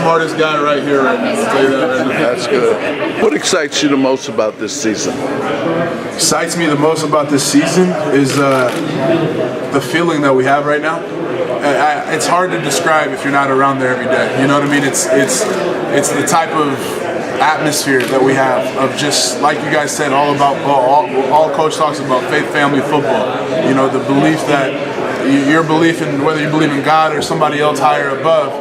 smartest guy right here right now. I'll tell you that right now. That's good. What excites you the most about this season? Excites me the most about this season is the feeling that we have right now. It's hard to describe if you're not around there every day. You know what I mean? It's the type of atmosphere that we have of just, like you guys said, all about ball. All coach talks about faith, family, football. You know, the belief that your belief in whether you believe in God or somebody else higher above,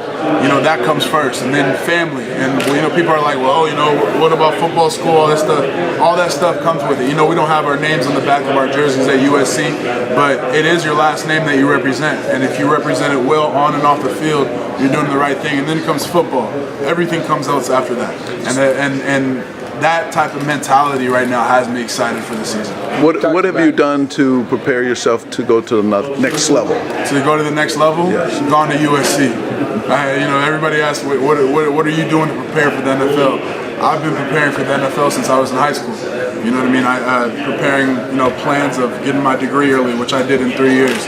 you know, that comes first, and then family. And you know, people are like, well, you know, what about football school? All that stuff. All that stuff comes with it. You know, we don't have our names on the back of our jerseys at USC, but it is your last name that you represent. And if you represent it well on and off the field, you're doing the right thing. And then comes football. Everything comes else after that. And that type of mentality right now has me excited for the season. What have you done to prepare yourself to go to the next level? To go to the next level? Yes. Gone to USC. You know, everybody asks, what are you doing to prepare for the NFL? I've been preparing for the NFL since I was in high school. You know what I mean? Preparing, you know, plans of getting my degree early, which I did in 3 years.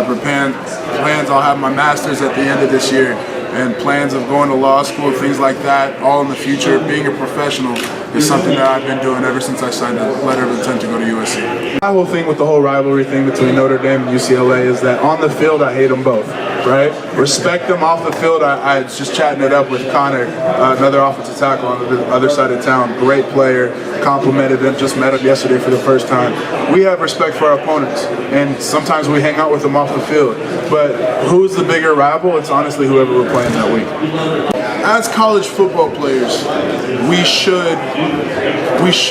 Preparing plans, I'll have my master's at the end of this year. And plans of going to law school, things like that, all in the future. Being a professional is something that I've been doing ever since I signed a letter of intent to go to USC. My whole thing with the whole rivalry thing between Notre Dame and UCLA is that on the field, I hate them both, right? Respect them off the field. I was just chatting it up with Connor, another offensive tackle on the other side of town. Great player, complimented him, just met him yesterday for the first time. We have respect for our opponents, and sometimes we hang out with them off the field. But who's the bigger rival? It's honestly whoever we're playing that week. As college football players, we should,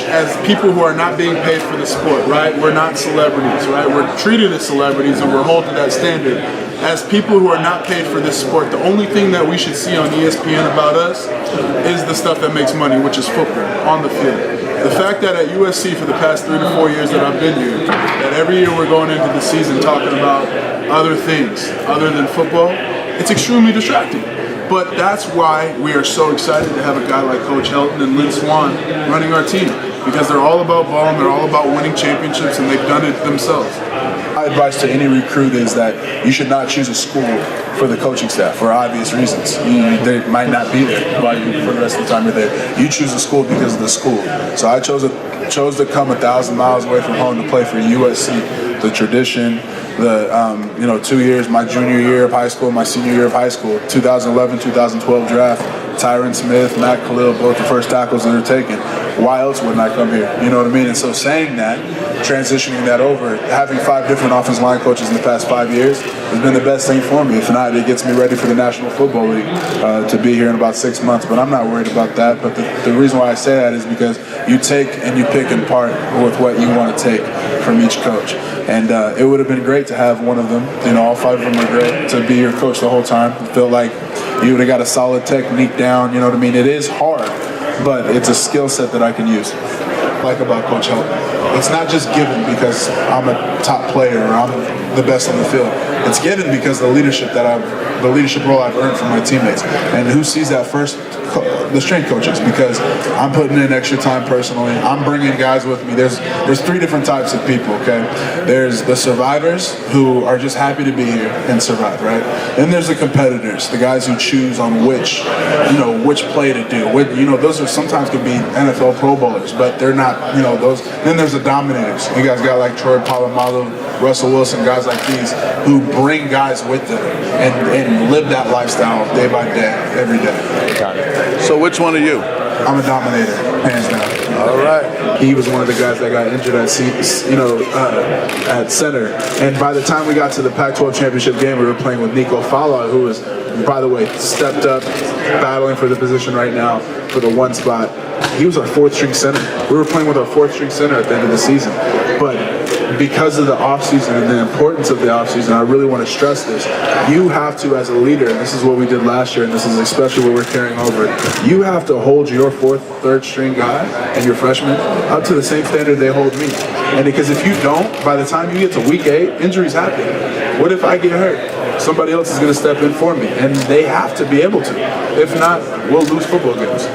as people who are not being paid for the sport, right? We're not celebrities, right? We're treated as celebrities and we're held to that standard. As people who are not paid for this sport, the only thing that we should see on ESPN about us is the stuff that makes money, which is football, on the field. The fact that at USC for the past 3 to 4 years that I've been here, that every year we're going into the season talking about other things other than football, it's extremely distracting. But that's why we are so excited to have a guy like Coach Helton and Lynn Swan running our team, because they're all about ball and they're all about winning championships, and they've done it themselves. My advice to any recruit is that you should not choose a school for the coaching staff for obvious reasons. They might not be there for the rest of the time you're there. You choose a school because of the school. So I chose to come 1,000 miles away from home to play for USC. The tradition, the 2 years, my junior year of high school, my senior year of high school, 2011, 2012 draft, Tyron Smith, Matt Khalil, both the first tackles that are taken. Why else wouldn't I come here? You know what I mean? And so saying that, transitioning that over, having 5 different offensive line coaches in the past 5 years has been the best thing for me. If not, it gets me ready for the National Football League to be here in about 6 months. But I'm not worried about that. But the reason why I say that is because you take and you pick and part with what you want to take from each coach. And it would have been great to have one of them. You know, all 5 of them are great. To be your coach the whole time. I feel like you would have got a solid technique down. You know what I mean? It is hard, but it's a skill set that I can use. Like about Coach Helton, it's not just given because I'm a top player or I'm the best on the field. It's given because the leadership role I've earned from my teammates. And who sees that first? The strength coaches, because I'm putting in extra time personally. I'm bringing guys with me. There's 3 different types of people, okay? There's the survivors who are just happy to be here and survive, right? Then there's the competitors, the guys who choose on which play to do. Those are sometimes could be NFL Pro Bowlers, but they're not, those. Then there's the dominators. You guys got like Troy Polamalu, Russell Wilson, guys like these who bring guys with them and live that lifestyle day by day, every day. Got it. So which one are you? I'm a dominator, hands down. All right. He was one of the guys that got injured at center. And by the time we got to the Pac-12 championship game, we were playing with Nico Fala, who was, by the way, stepped up, battling for the position right now for the 1 spot. He was our 4th string center. We were playing with our 4th string center at the end of the season. But because of the offseason and the importance of the offseason, I really want to stress this. You have to, as a leader, and this is what we did last year, and this is especially what we're carrying over, you have to hold your 4th, 3rd string guy and your freshman up to the same standard they hold me. And because if you don't, by the time you get to week 8, injuries happen. What if I get hurt? Somebody else is going to step in for me, and they have to be able to. If not, we'll lose football games.